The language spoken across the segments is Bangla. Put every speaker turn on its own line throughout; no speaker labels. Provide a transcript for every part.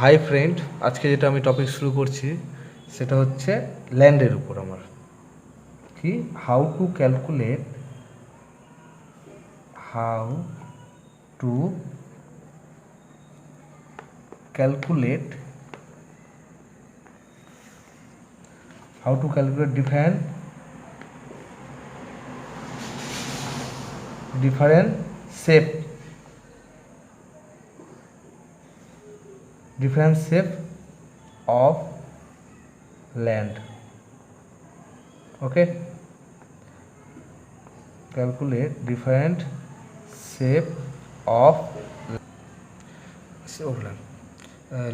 হাই ফ্রেন্ড, আজকে যেটা আমি টপিক শুরু করছি সেটা হচ্ছে ল্যান্ডের উপর আমার কি how to calculate how to calculate different shape of land. Okay, calculate different shape of land.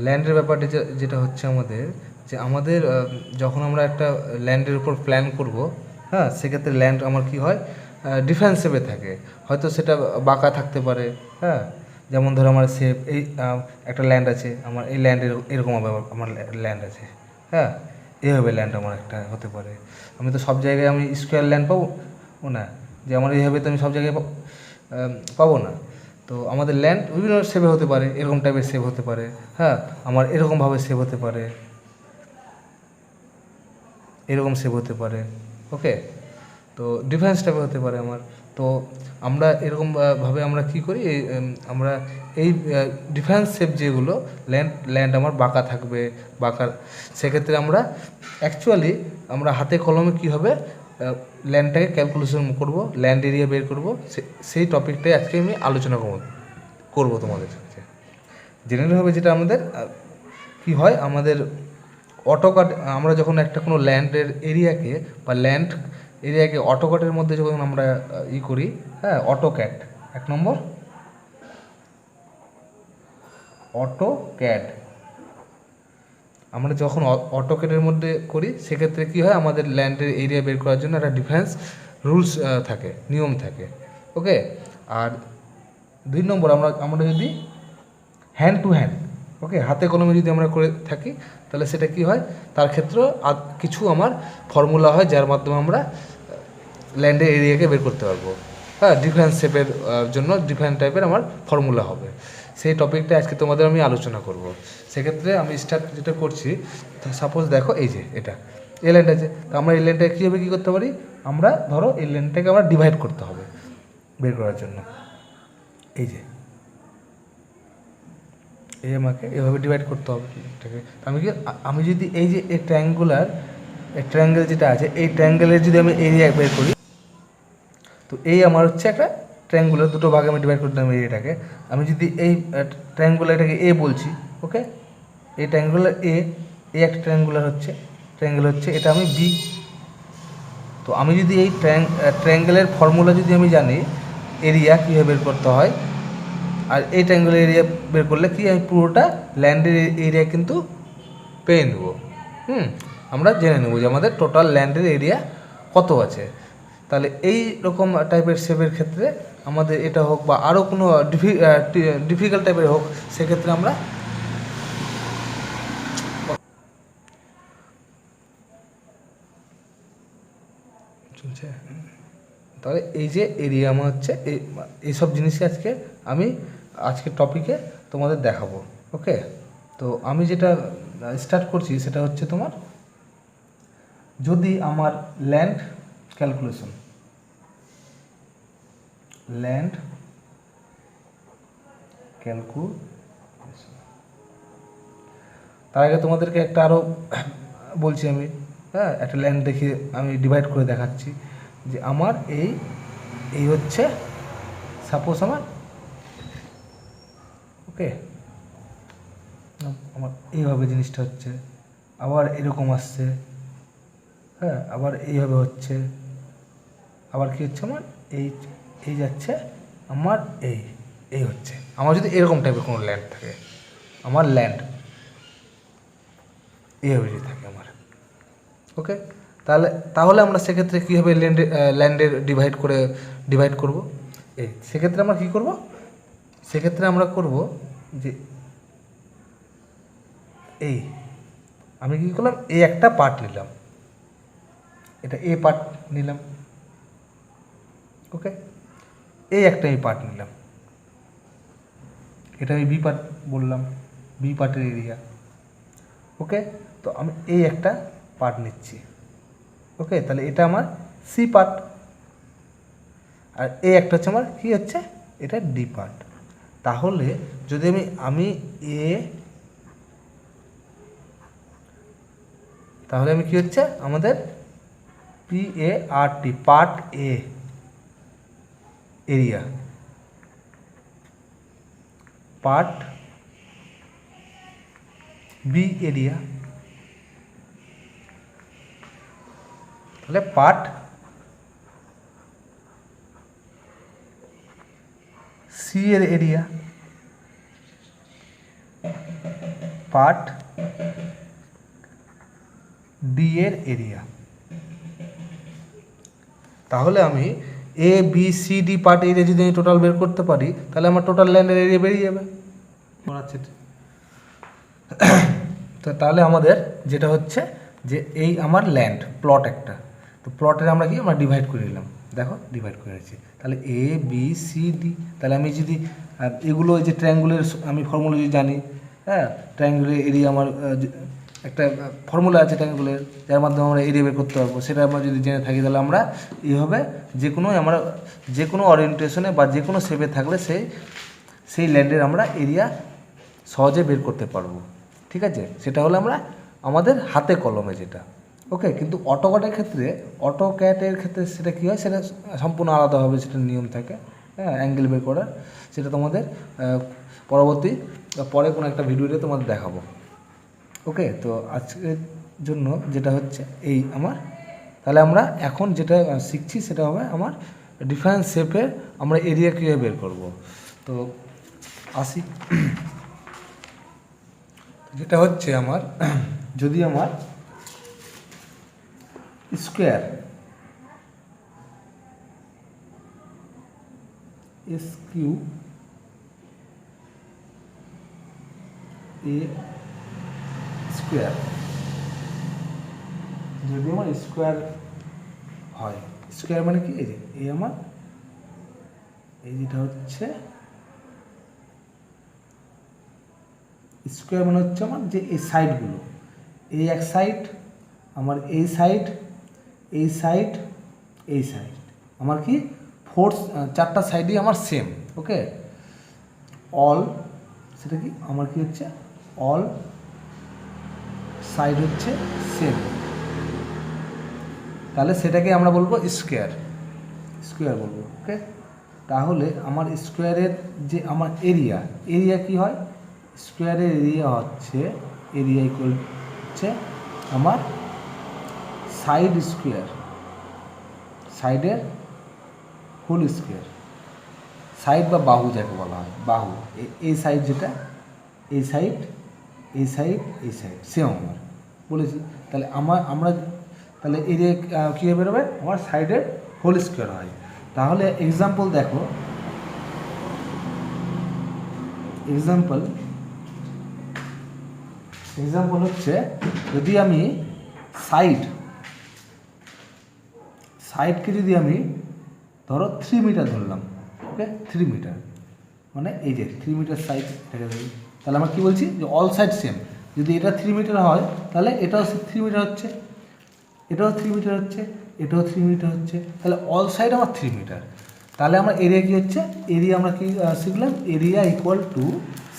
ল্যান্ডের ব্যাপারটা যেটা হচ্ছে আমাদের যখন আমরা একটা ল্যান্ডের উপর প্ল্যান করব, হ্যাঁ, সেক্ষেত্রে ল্যান্ড আমার কি হয়, ডিফারেন্ট শেপে থাকে। হয়তো সেটা বাঁকা থাকতে পারে, হ্যাঁ, যেমন ধরো আমার শেপ এই একটা ল্যান্ড আছে, আমার এই ল্যান্ডের এরকম হবে, আমার ল্যান্ড আছে, হ্যাঁ, এইভাবে ল্যান্ড আমার একটা হতে পারে। আমি তো সব জায়গায় আমি স্কোয়ার ল্যান্ড পাবো না, যে আমার এইভাবে তো আমি সব জায়গায় পাবো না। তো আমাদের ল্যান্ড বিভিন্ন শেপে হতে পারে, এরকম টাইপের শেপ হতে পারে, হ্যাঁ, আমার এরকমভাবে শেপ হতে পারে, এরকম শেপ হতে পারে। ওকে, তো ডিফারেন্স টাইপের হতে পারে আমার। তো আমরা এরকমভাবে আমরা কী করি, আমরা এই ডিফারেন্স শেপ যেগুলো ল্যান্ড আমার বাঁকা থাকবে, সেক্ষেত্রে আমরা অ্যাকচুয়ালি আমরা হাতে কলমে কী হবে, ল্যান্ডটাকে ক্যালকুলেশন করব, ল্যান্ড এরিয়া বের করব। সেই টপিকটাই আজকে আমি আলোচনা করব তোমাদের সাথে। জেনারেল হবে যেটা আমাদের কি হয়, আমাদের অটোকাট, আমরা যখন একটা কোনো ল্যান্ডের এরিয়াকে বা ল্যান্ড এরিয়াকে অটোকাটের মধ্যে যখন আমরা করি, হ্যাঁ, অটোক্যাড 1 নম্বর, অটোক্যাড আমরা যখন অটোক্যাডের মধ্যে করি, সেক্ষেত্রে কী হয়, আমাদের ল্যান্ডের এরিয়া বের করার জন্য একটা ডিফারেন্স রুলস থাকে, নিয়ম থাকে। ওকে, আর 2 নম্বর আমরা যদি হ্যান্ড টু হ্যান্ড, ওকে, হাতে কলমে যদি আমরা করে থাকি, তাহলে সেটা কি হয়, তার ক্ষেত্রে কিছু আমার ফর্মুলা হয়, যার মাধ্যমে আমরা ল্যান্ডের এরিয়াকে বের করতে পারবো। হ্যাঁ, ডিফারেন্ট শেপের জন্য ডিফারেন্ট টাইপের আমার ফর্মুলা হবে। সেই টপিকটা আজকে তোমাদের আমি আলোচনা করব। সেক্ষেত্রে আমি স্টার্ট যেটা করছি, সাপোজ দেখো এই যে এটা এই ল্যান্ড আছে, তো আমরা এই ল্যান্ডটাকে কীভাবে কী করতে পারি, আমরা ধরো এই ল্যান্ডটাকে আমরা ডিভাইড করতে হবে বের করার জন্য। এই যে এই আমাকে এভাবে ডিভাইড করতে হবে এটাকে। আমি যদি এই যে এই ট্রায়াঙ্গেল যেটা আছে, এই ট্রায়াঙ্গেলের যদি আমি এরিয়া বের করি, তো এই আমার হচ্ছে একটা ট্রায়াঙ্গুলার, দুটো ভাগে আমি ডিভাইড করতাম এরিয়াটাকে। আমি যদি এই ট্রায়াঙ্গুলারটাকে এ বলছি, ওকে, এই ট্রায়াঙ্গুলার এই একটা ট্রায়াঙ্গুলার হচ্ছে এটা আমি বি। তো আমি যদি এই ট্রায়াঙ্গেলের ফর্মুলা যদি আমি জানি, এরিয়া কীভাবে বের করতে হয়, আর এই ট্রায়াঙ্গেলের এরিয়া বের করলে কি, আমি পুরোটা ল্যান্ডের এরিয়া কিন্তু পেয়ে নেব। আমরা জেনে নেব যে আমাদের টোটাল ল্যান্ডের এরিয়া কত আছে। তাহলে এই রকম টাইপের শেপের ক্ষেত্রে আমাদের এটা হোক বা আরও কোনো ডিফিকাল্ট টাইপের হোক, সেক্ষেত্রে আমরা চলছে। তাহলে এই যে এরিয়া আমার হচ্ছে এইসব জিনিসই আজকে টপিকে তোমাদের দেখাবো। ওকে, তো আমি যেটা স্টার্ট করছি সেটা হচ্ছে তোমার, যদি আমার ল্যান্ড ক্যালকুলেশন তার আগে তোমাদেরকে একটা আরও বলছি আমি, হ্যাঁ, একটা ল্যান্ড দেখে আমি ডিভাইড করে দেখাচ্ছি যে আমার এই হচ্ছে সাপোজ আমার, ওকে, আমার এইভাবে জিনিসটা হচ্ছে, আবার এরকম আসছে, হ্যাঁ, আবার এইভাবে হচ্ছে, আবার কী হচ্ছে আমার এই যাচ্ছে, আমার এই হচ্ছে। আমার যদি এরকম টাইপের কোনো ল্যান্ড থাকে, আমার ল্যান্ড এইভাবে যদি থাকে আমার, ওকে, তাহলে আমরা সেক্ষেত্রে কীভাবে ল্যান্ডের ডিভাইড করব, সেক্ষেত্রে আমরা কী করব, সেক্ষেত্রে আমরা করব যে আমি কী করলাম, এই একটা পার্ট নিলাম, এটা এ পার্ট নিলাম, ওকে, এই একটা পার্ট নিলাম, এটা আমি বি পার্ট বললাম, বি পার্টের এরিয়া। ওকে, তো আমি এই একটা পার্ট নিচ্ছি। ওকে, তাহলে এটা আমার সি পার্ট, আর এই একটা হচ্ছে আমার কী হচ্ছে, এটা ডি পার্ট। তাহলে যদি আমি এ, তাহলে আমি কী হচ্ছে আমাদের P A R T part A area, part B area, তাহলে পার্ট সি এর এরিয়া, পার্ট ডি এর এরিয়া। তাহলে আমি A B C D part area যদি আমি টোটাল বের করতে পারি, তাহলে আমার টোটাল ল্যান্ডের এরিয়া বেরিয়ে যাবে। তো তাহলে আমাদের যেটা হচ্ছে যে এই আমার ল্যান্ড প্লট একটা, তো প্লটের আমরা কি আমরা ডিভাইড করে নিলাম, দেখো ডিভাইড করে নিচ্ছি। তাহলে এ বি সি ডি, তাহলে আমি যদি এগুলো যে ট্রায়াঙ্গুলের আমি ফর্মুলা যদি জানি, হ্যাঁ ট্রায়াঙ্গুলের এরিয়া আমার একটা ফর্মুলা আছে ট্রায়াঙ্গুলের, যার মাধ্যমে আমরা এরিয়া বের করতে পারবো, সেটা আমরা যদি জেনে থাকি তাহলে আমরা এইভাবে আমরা যে কোনো ওরিয়েন্টেশনে বা যে কোনো শেপে থাকলে সেই ল্যান্ডের আমরা এরিয়া সহজে বের করতে পারবো। ঠিক আছে, সেটা হলো আমরা আমাদের হাতে কলমে যেটা। ওকে, কিন্তু অটোক্যাটের ক্ষেত্রে সেটা কী হয়, সেটা সম্পূর্ণ আলাদাভাবে সেটা নিয়ম থাকে, হ্যাঁ অ্যাঙ্গেল বের করার। সেটা তোমাদের পরে কোনো একটা ভিডিওতে তোমাদের দেখাবো। ওকে, তো আজকের জন্য যেটা হচ্ছে এই আমার, তাহলে আমরা এখন যেটা শিখছি সেটা হবে আমার ডিফারেন্ট শেপের আমরা এরিয়া কীভাবে বের করব। তো আসি, যেটা হচ্ছে আমার যদি আমার স্কোয়ার এস কিউ এ স্কোয়ার, যদি আমার স্কোয়ার হয়, স্কোয়ার মানে কি, এই যে এই আমার এই যেটা হচ্ছে স্কোয়ার মানে হচ্ছে আমার যে এই সাইডগুলো, এই এক সাইড আমার, এই সাইড, এই সাইড, এই সাইড আমার কি চারটা সাইডই আমার সেম। ওকে, অল সেটা কি আমার কি হচ্ছে, অল সাইড হচ্ছে সেম, তাহলে সেটাকে আমরা বলবো স্কোয়ার বলবো। ওকে, তাহলে আমার স্কোয়ারের যে আমার এরিয়া কি হয়, স্কোয়ারের এরিয়া হচ্ছে এরিয়া ইকুয়াল হচ্ছে আমার সাইড স্কোয়ার, সাইডের হোল স্কোয়ার, সাইড বা বাহু যাকে বলা হয়, বাহু এই সাইড যেটা, এই সাইড, এই সাইড, এই সাইড সেম আমার বলেছি। তাহলে তাহলে এরিয়া কীভাবে বেরোবে, আমার সাইডের হোল স্কোয়ার হয়। তাহলে এক্সাম্পল দেখো, এক্সাম্পল হচ্ছে যদি আমি সাইডকে যদি আমি ধরো 3 মিটার ধরলাম। ওকে, 3 মিটার মানে এই যে 3 মিটার সাইড, তাহলে আমরা কী বলছি যে অল সাইড সেম। যদি এটা 3 মিটার হয় তাহলে এটাও 3 মিটার হচ্ছে, এটাও 3 মিটার হচ্ছে, এটাও 3 মিটার হচ্ছে, তাহলে অল সাইড আমার 3 মিটার। তাহলে আমরা এরিয়া কী হচ্ছে, এরিয়া আমরা কি শিখলাম, এরিয়া ইকুয়াল টু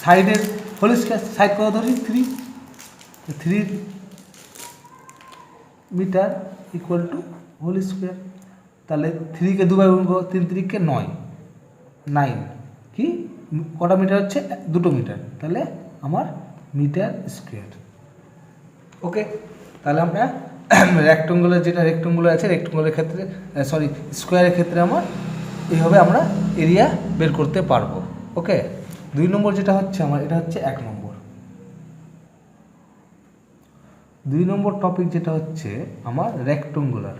সাইডের হোল স্কোয়ার, সাইড কত ধরি 3 metre equal to whole square. তাহলে 3কে 2 বার গুণ করো, 3 3কে 9 কি কটা মিটার হচ্ছে, 2 মিটার, তাহলে আমার মিটার স্কোয়ার। ওকে, তাহলে আমরা রেক্ট্যাঙ্গুলার আছে রেক্ট্যাঙ্গুলার ক্ষেত্রে স্কোয়ারের ক্ষেত্রে আমার এইভাবে আমরা এরিয়া বের করতে পারবো। ওকে, 2 নম্বর যেটা হচ্ছে আমার, এটা হচ্ছে 1 নম্বর। 2 নম্বর টপিক যেটা হচ্ছে আমার রেক্ট্যাঙ্গুলার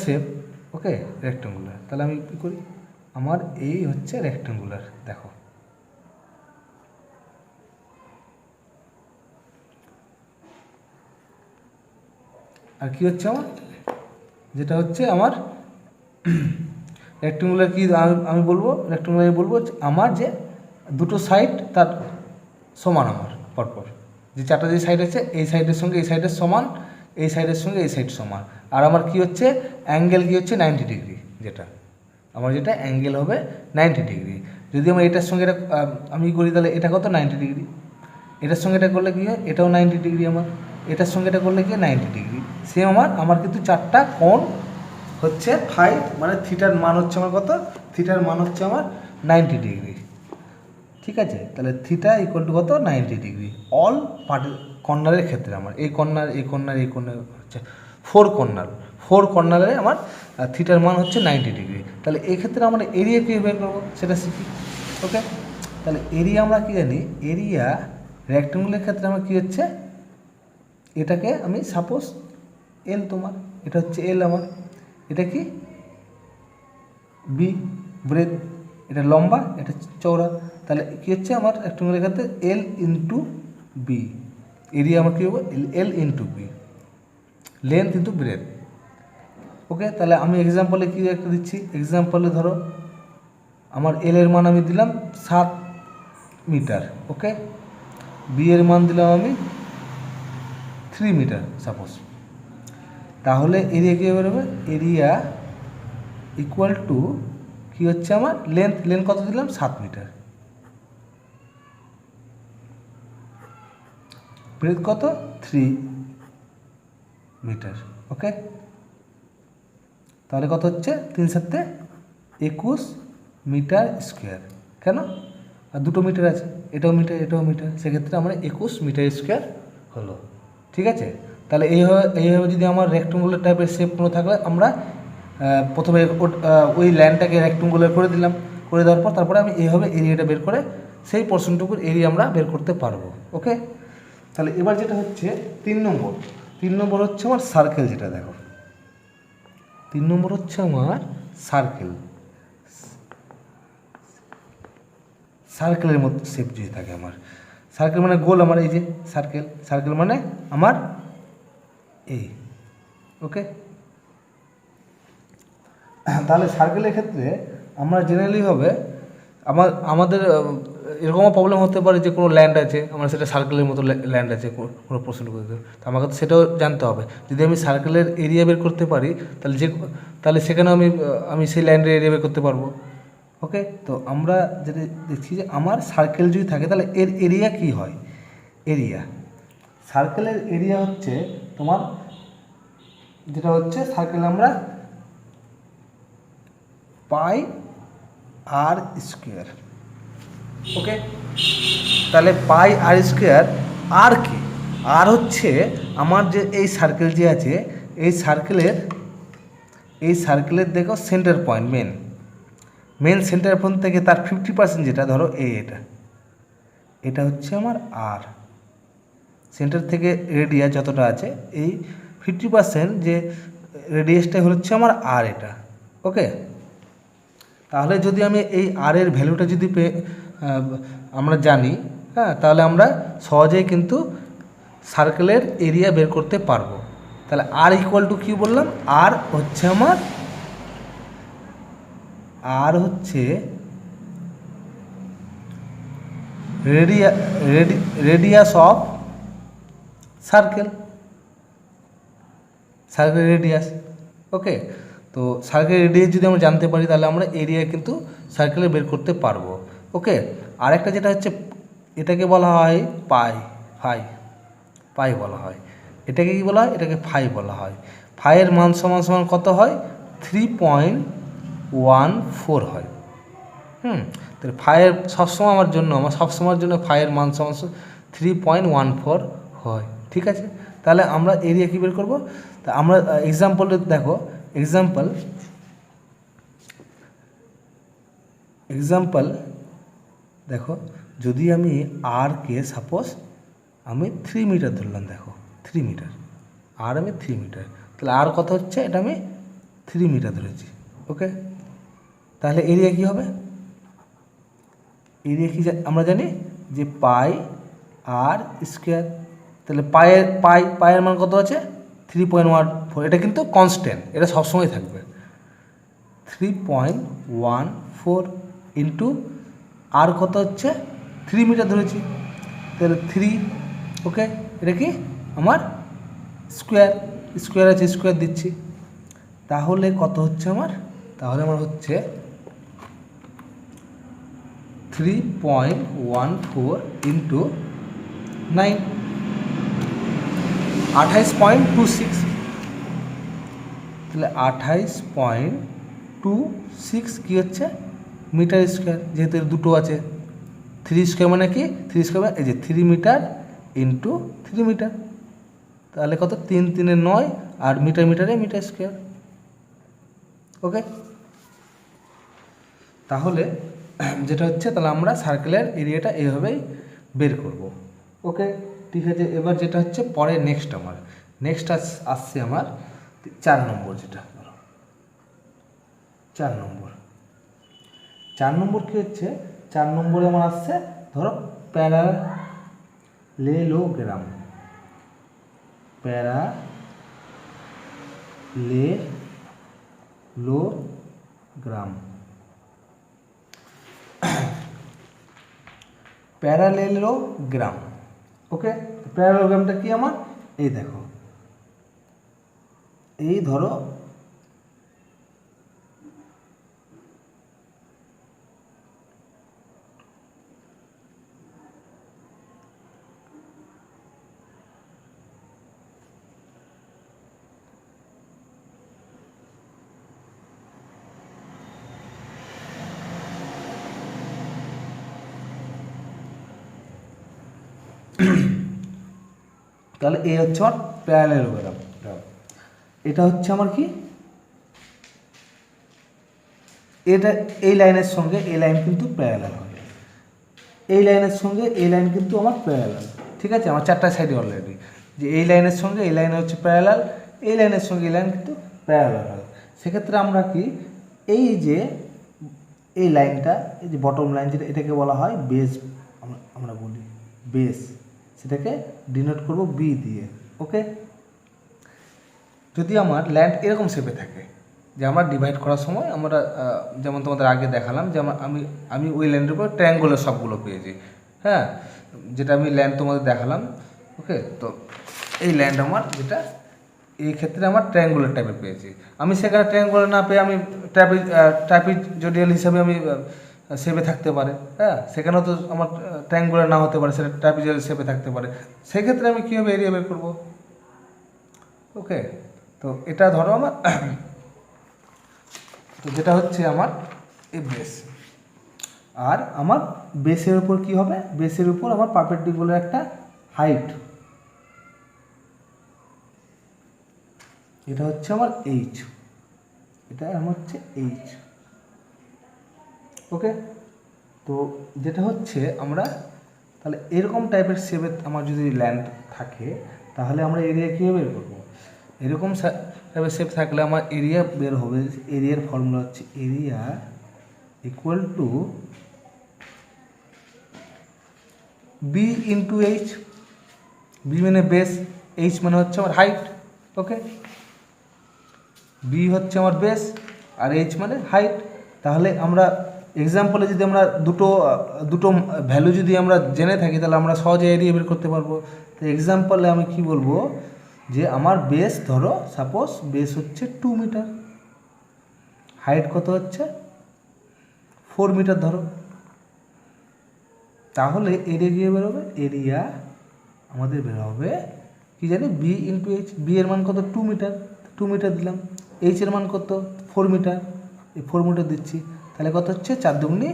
শেপ। ওকে, রেক্ট্যাঙ্গুলার, তাহলে আমি কী করি, আমার এই হচ্ছে রেক্ট্যাঙ্গুলার, দেখো আর কি হচ্ছে আমার যেটা হচ্ছে আমার রেক্টেঙ্গুলার কি আমি বলবো, রেক্টেঙ্গুলার বলবো আমার যে দুটো সাইড তার সমান, আমার পরপর যে চারটা যে সাইড আছে এই সাইডের সঙ্গে এই সাইডের সমান, এই সাইডের সঙ্গে এই সাইড সমান। আর আমার কি হচ্ছে অ্যাঙ্গেল কি হচ্ছে 90 ডিগ্রি, যেটা আমার যেটা অ্যাঙ্গেল হবে 90 ডিগ্রি। যদি আমরা এটার সঙ্গে এটা আমি করি তাহলে এটা কত 90 ডিগ্রি, এটার সঙ্গে এটা করলে কী হয় এটাও 90 ডিগ্রি, আমার এটার সঙ্গে এটা করলে কি 90 ডিগ্রি। সেম আমার কিন্তু চারটা কোণ হচ্ছে ফাই, মানে থিটার মান হচ্ছে আমার কত, থিটার মান হচ্ছে আমার 90 ডিগ্রি। ঠিক আছে, তাহলে থিটা ইকুয়াল টু কত 90 ডিগ্রি অল কর্নারের ক্ষেত্রে। আমার এই কর্নার এই কর্নার এই কর্নার হচ্ছে ফোর কর্নারে আমার থিটার মান হচ্ছে 90 ডিগ্রি। তাহলে এই ক্ষেত্রে আমরা এরিয়া কী বের করবো সেটা শিখি। ওকে, তাহলে এরিয়া আমরা কী জানি, এরিয়া রেক্টেঙ্গুলারের ক্ষেত্রে আমার কী হচ্ছে, এটাকে আমি সাপোজ এল, তোমার এটা হচ্ছে এল, আমার এটা কি বি ব্রেথ, এটা লম্বা এটা চওড়া। তাহলে কী হচ্ছে আমার রেক্টেঙ্গুলারের ক্ষেত্রে এল ইন্টু বি, এরিয়া আমার কী হবে L into B, length into breadth. Okay, তাহলে আমি এক্সাম্পলে কী একটা দিচ্ছি, এক্সাম্পলে ধরো আমার এল এর মান আমি দিলাম 7 মিটার, ওকে, বি এর মান দিলাম আমি 3 মিটার সাপোজ। তাহলে এরিয়া কী বেরোবে, এরিয়া ইকুয়াল টু কী হচ্ছে আমার লেন্থ কত দিলাম 7 মিটার, ব্রেথ কত 3 মিটার। ওকে, তাহলে কত হচ্ছে 3 7 21 মিটার স্কোয়ার। কেন, আর দুটো মিটার আছে, এটাও মিটার এটাও মিটার, সেক্ষেত্রে আমরা 21 মিটার স্কোয়ার হলো। ঠিক আছে, তাহলে এইভাবে যদি আমার রেক্টেঙ্গুলার টাইপের শেপ কোনো থাকলে আমরা প্রথমে ওই লাইনটাকে রেক্টেঙ্গুলার করে দিলাম, করে দেওয়ার পর তারপরে আমি এইভাবে এরিয়াটা বের করে সেই পোর্শনটুকুর এরিয়া আমরা বের করতে পারবো। ওকে, তাহলে এবার যেটা হচ্ছে 3 নম্বর হচ্ছে আমার সার্কেল। যেটা দেখো 3 নম্বর হচ্ছে আমার সার্কেলের মতো শেপ যদি থাকে আমার, সার্কেল মানে গোল, আমার এই যে সার্কেল মানে আমার এই। ওকে, তাহলে সার্কেলের ক্ষেত্রে আমরা জেনারেলি হবে আমাদের এরকমও প্রবলেম হতে পারে যে কোনো ল্যান্ড আছে, আমার সেটা সার্কেলের মতো ল্যান্ড আছে কোনো প্রশ্ন করতে, তো আমাকে তো সেটাও জানতে হবে। যদি আমি সার্কেলের এরিয়া বের করতে পারি তাহলে সেখানেও আমি সেই ল্যান্ডের এরিয়া বের করতে পারবো। ওকে, তো আমরা যেটা দেখছি যে আমার সার্কেল যদি থাকে তাহলে এর এরিয়া কি হয়, সার্কেলের এরিয়া হচ্ছে তোমার যেটা হচ্ছে সার্কেল আমরা পাই আর স্কোয়ার। ওকে, তাহলে পাই আর স্কোয়ার, আর কি, আর হচ্ছে আমার যে এই সার্কেল যে আছে এই সার্কেলের দেখো centre point, main centre point থেকে তার 50% যেটা ধরো এটা হচ্ছে আমার আর, সেন্টার থেকে রেডিয়াস যতটা আছে এই 50% যে রেডিয়াসটাই হচ্ছে আমার আর এটা। ওকে, তাহলে যদি আমি এই আর এর ভ্যালুটা যদি আমরা জানি, হ্যাঁ, তাহলে আমরা সহজেই কিন্তু সার্কেলের এরিয়া বের করতে পারবো। তাহলে আর ইকুয়াল টু কী বললাম, আর হচ্ছে আমার রেডিয়াস অফ সার্কেল রেডিয়াস। ওকে, তো সার্কেল রেডিয়াস যদি আমরা জানতে পারি তাহলে আমরা এরিয়া কিন্তু সার্কেলে বের করতে পারবো। ওকে, আরেকটা যেটা হচ্ছে এটাকে বলা হয় পাই বলা হয়, এটাকে কি বলা হয়, এটাকে ফাই বলা হয়। ফাইয়ের মান সমান সমান কত হয় 3.14 হয়। তাহলে ফাইয়ের আমার সবসময়ের জন্য ফাইয়ের মান সমান 3.14 হয়। ঠিক আছে, তাহলে আমরা এরিয়া কী বের করবো, তা আমরা এক্সাম্পলে দেখো, এক্সাম্পল দেখো, যদি আমি আর কে সাপোজ আমি 3 মিটার ধরলাম, দেখো 3 মিটার, আর আমি 3 মিটার, তাহলে আর কত হচ্ছে, এটা আমি 3 মিটার ধরেছি। ওকে, তাহলে এরিয়া কী হবে, এরিয়া কি আমরা জানি যে পাই আর স্কোয়ার। তাহলে পায়ের মান কত আছে 3.14, এটা কিন্তু কনস্ট্যান্ট, এটা সবসময় থাকবে। 3.14 ইন্টু আর কত হচ্ছে 3 মিটার ধরেছি, তাহলে 3, ওকে, এটা কি আমার স্কোয়ার আছে, স্কোয়ার দিচ্ছি, তাহলে কত হচ্ছে আমার, তাহলে আমার হচ্ছে 3.14 ইন্টু 9, 28.26, তাহলে 28.26 কী হচ্ছে মিটার স্কোয়ার, যেহেতু দুটো আছে, 3 স্কোয়ার মানে কি, 3 স্কোয়ার এই যে 3 মিটার ইন্টু 3 মিটার, তাহলে কত 3 3 9, আর মিটার মিটার স্কোয়ার, ওকে। তাহলে যেটা হচ্ছে, তাহলে আমরা সার্কেলের এরিয়াটা এইভাবেই বের করব, ওকে, ঠিক আছে। এবার যেটা হচ্ছে পরে নেক্সট আসছে আমার 4 নম্বর, যেটা 4 নম্বর কী হচ্ছে, 4 নম্বরে আমার আসছে ধরো প্যারালেলোগ্রাম, প্যারালেলোগ্রাম, ওকে। প্যারালেলোগ্রামটা কি আমার, এই দেখো, এই ধরো তাহলে এই হচ্ছে আমার প্যারালেলোগ্রাম, এটা হচ্ছে আমার কি, এটা এই লাইনের সঙ্গে এই লাইন কিন্তু প্যারালাল হবে, এই লাইনের সঙ্গে এই লাইন কিন্তু আমার প্যারালাল, ঠিক আছে, আমার 4টা সাইডে অলরেডি, যে এই লাইনের সঙ্গে এই লাইন হচ্ছে প্যারালাল, এই লাইনের সঙ্গে এই লাইন কিন্তু প্যারালাল হয়, সেক্ষেত্রে আমরা কি, এই যে এই লাইনটা, এই যে বটম লাইন, যেটা এটাকে বলা হয় বেস, আমরা বলি বেস, সেটাকে ডিনোট করব বি দিয়ে, ওকে। যদি আমার ল্যান্ড এরকম শেপে থাকে, যে আমরা ডিভাইড করার সময় আমরা যেমন তোমাদের আগে দেখালাম, যে আমি ওই ল্যান্ডের উপর ট্রায়াঙ্গলের সবগুলো পেয়েছি, হ্যাঁ, যেটা আমি ল্যান্ড তোমাদের দেখালাম, ওকে। তো এই ল্যান্ড আমার যেটা, এই ক্ষেত্রে আমার ট্রায়াঙ্গুলার টাইপের পেয়েছি, আমি সেখানে ট্রায়াঙ্গুলার না পেয়ে আমি ট্রাপিজয়েডাল হিসাবে আমি শেপে থাকতে পারে, হ্যাঁ, সেখানেও তো আমার ট্রায়াঙ্গুলার না হতে পারে, সেটা ট্রাপিজয়েডাল শেপে থাকতে পারে, সেক্ষেত্রে আমি কীভাবে এরিয়া বের করবো, ওকে। তো এটা ধরো আমার তো যেটা হচ্ছে আমার এই বেস, আর আমার বেসের উপর কি হবে, বেসের উপর আমার পারপেন্ডিকুলার একটা হাইট, এটা হচ্ছে আমার এইচ, এটা আমার হচ্ছে এইচ, ওকে। তো যেটা হচ্ছে আমরা তাহলে এরকম টাইপের শেপে আমার যদি ল্যান্ড থাকে, তাহলে আমরা এরিয়া কীভাবে বের করবো, এরকম টাইপের শেপ থাকলে আমার এরিয়া বের হবে, এরিয়ার ফর্মুলা হচ্ছে area equal to B into H, B মানে বেস, এইচ মানে হচ্ছে আমার হাইট, ওকে। বি হচ্ছে আমার বেস আর এইচ মানে হাইট, তাহলে আমরা এক্সাম্পলে যদি আমরা দুটো ভ্যালু যদি আমরা জেনে থাকি, তাহলে আমরা সহজে এরিয়া বের করতে পারবো। তো এক্সাম্পলে আমি কি বলবো, যে আমার বেস ধরো সাপোজ বেস হচ্ছে 2 মিটার, হাইট কত হচ্ছে 4 মিটার ধরো, তাহলে এরিয়া কী বেরোবে, এরিয়া আমাদের বের হবে কি জানি বি ইন্টু এইচ, বি এর মান কত 2 মিটার, 2 মিটার দিলাম, এইচ এর মান কত 4 মিটার, এই 4 মিটার দিচ্ছি, তাহলে কত হচ্ছে 4 দুগুণে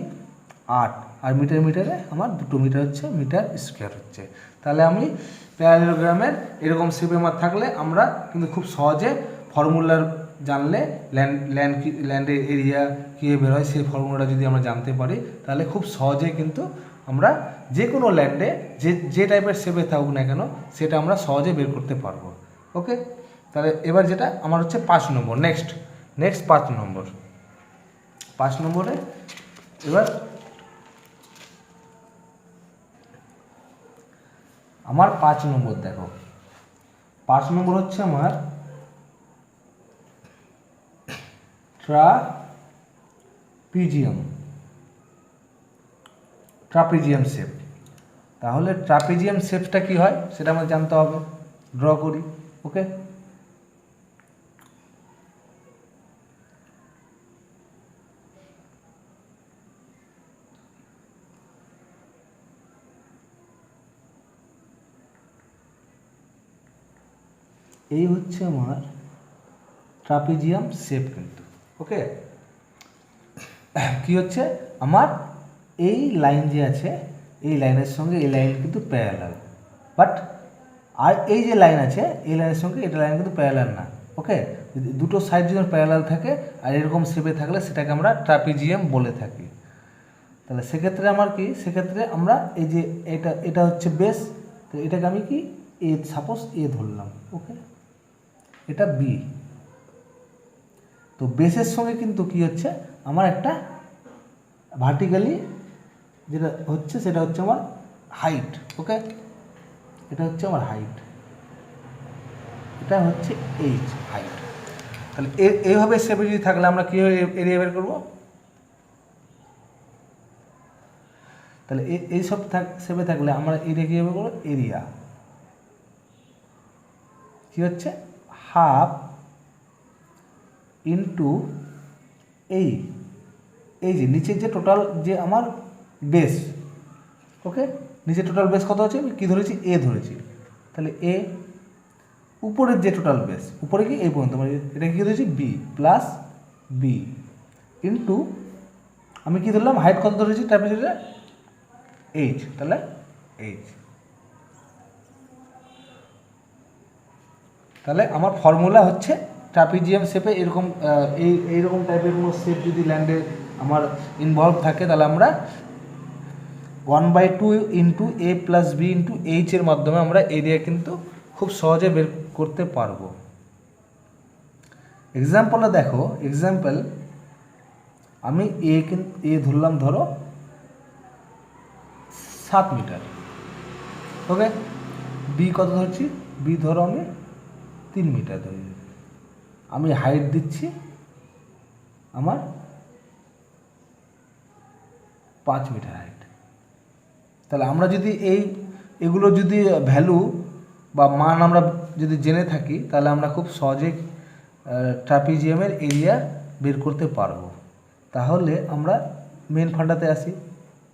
8, আর মিটারে আমার 2 মিটার হচ্ছে মিটার স্কোয়ার হচ্ছে। তাহলে আমি প্যারালেলোগ্রামের এরকম শেপে আমার থাকলে আমরা কিন্তু খুব সহজে ফর্মুলার জানলে ল্যান্ডের এরিয়া কীভাবে বের হয়, সেই ফর্মুলাটা যদি আমরা জানতে পারি, তাহলে খুব সহজেই কিন্তু আমরা যে কোনো ল্যান্ডে যে টাইপের শেপে থাকুক না কেন, সেটা আমরা সহজে বের করতে পারবো, ওকে। তাহলে এবার যেটা আমার হচ্ছে 5 নম্বর, নেক্সট 5 নম্বরে এবার আমার 5 নম্বর দেখো, 5 নম্বর হচ্ছে আমার ট্রাপিজিয়াম শেপ। তাহলে ট্রাপিজিয়াম শেপটা কি হয় সেটা আমাদের জানতে হবে। ড্র করি। ওকে, এই হচ্ছে আমার ট্রাপিজিয়াম শেপ কিন্তু। ওকে, কি হচ্ছে আমার এই লাইন যে আছে এই লাইনের সঙ্গে এই লাইন কিন্তু প্যারালাল, বাট আর এই যে লাইন আছে এই লাইনের সঙ্গে এটা লাইন কিন্তু প্যারালাল না। ওকে, দুটো সাইড যদি প্যারালাল থাকে আর এরকম শেপে থাকলে সেটাকে আমরা ট্রাপিজিয়াম বলে থাকি। তাহলে সেক্ষেত্রে আমার কি, সেক্ষেত্রে আমরা এই যে এটা হচ্ছে বেস, তো এটাকে আমি কি এ, সাপোজ এ ধরলাম। ওকে, এটা বি। তো বেসের সঙ্গে কিন্তু কি হচ্ছে আমার একটা ভার্টিক্যালি যেটা হচ্ছে সেটা হচ্ছে আমার হাইট। ওকে, এটা হচ্ছে আমার হাইট, এটা হচ্ছে এইচ হাইট। তাহলে এইভাবে শেপে যদি থাকলে আমরা কীভাবে এরিয়া বের করবো? তাহলে এই সব শেপে থাকলে আমরা এরিয়া কীভাবে করবো? এরিয়া কি হচ্ছে হাফ ইন্টু এই যে নিচের যে টোটাল যে আমার বেস। ওকে, নিচের টোটাল বেস কত আছে? আমি কী ধরেছি? এ ধরেছি। তাহলে এ উপরের যে টোটাল বেস, উপরে কি এই পর্যন্ত, মানে এটা কী ধরেছি? বি প্লাস বি ইন্টু আমি কী ধরলাম? হাইট কত ধরেছি? ট্রাপিজিয়ামে এইচ, তাহলে এইচ। তাহলে আমার ফর্মুলা হচ্ছে ট্রাপিজিয়াম শেপে এরকম এইরকম টাইপের কোনো শেপ যদি ল্যান্ডে আমার ইনভলভ থাকে তাহলে আমরা 1/2 ইন্টু এ প্লাস বি ইন্টু এইচের মাধ্যমে আমরা এরিয়া কিন্তু খুব সহজে বের করতে পারবো। এক্সাম্পলে দেখো, এক্সাম্পল আমি এ ধরলাম ধরো 7 মিটার। ওকে, বি কত ধরছি? বি ধরো আমি 3 মিটার ধরি। আমি হাইট দিচ্ছি আমার 5 মিটার হাইট। তাহলে আমরা যদি এগুলো যদি ভ্যালু বা মান আমরা যদি জেনে থাকি তাহলে আমরা খুব সহজেই ট্রাপিজিয়ামের এরিয়া বের করতে পারবো। তাহলে আমরা মেন ফান্ডাতে আসি।